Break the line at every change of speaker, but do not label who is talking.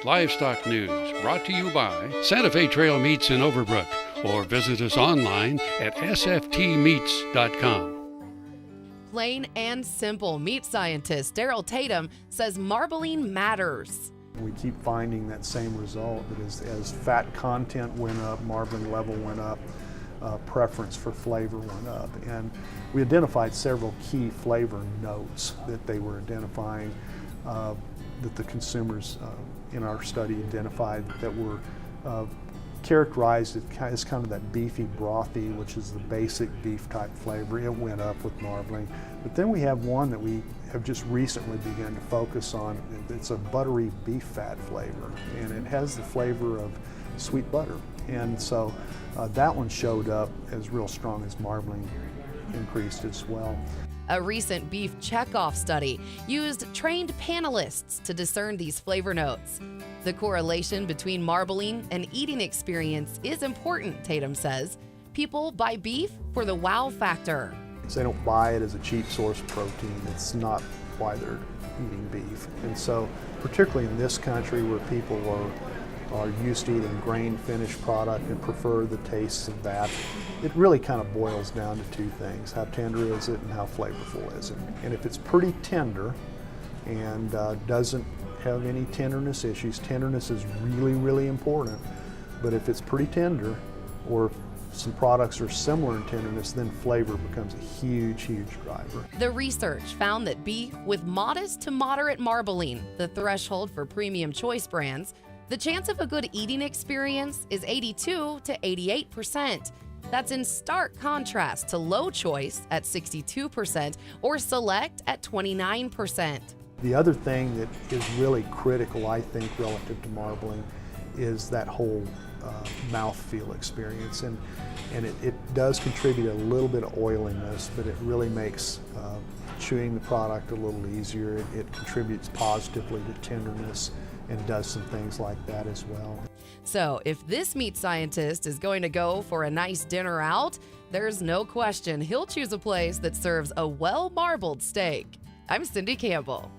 Livestock News, brought to you by Santa Fe Trail Meats in Overbrook, or visit us online at sftmeats.com.
Plain and simple, meat scientist Daryl Tatum says marbling matters.
We keep finding that same result, that as fat content went up, marbling level went up, preference for flavor went up. And we identified several key flavor notes that they were identifying, that the consumers in our study identified that were characterized as kind of that beefy, brothy, which is the basic beef type flavor. It went up with marbling. But then we have one that we have just recently begun to focus on. It's a buttery beef fat flavor, and it has the flavor of sweet butter. And so that one showed up as real strong as marbling increased as well.
A recent beef checkoff study used trained panelists to discern these flavor notes. The correlation between marbling and eating experience is important, Tatum says. People buy beef for the wow factor.
They don't buy it as a cheap source of protein. It's not why they're eating beef. And so, particularly in this country where people are used to eating grain-finished product and prefer the tastes of that, it really kind of boils down to two things: how tender is it and how flavorful is it. And if it's pretty tender and doesn't have any tenderness issues, tenderness is really, really important. But if it's pretty tender, or some products are similar in tenderness, then flavor becomes a huge, huge driver.
The research found that beef with modest to moderate marbling, the threshold for premium choice brands, the chance of a good eating experience is 82 to 88%. That's in stark contrast to low choice at 62% or select at 29%.
The other thing that is really critical, I think, relative to marbling is that whole mouthfeel experience. And it does contribute a little bit of oiliness, but it really makes chewing the product a little easier. It contributes positively to tenderness and does some things like that as well.
So if this meat scientist is going to go for a nice dinner out, there's no question he'll choose a place that serves a well-marbled steak. I'm Cindy Campbell.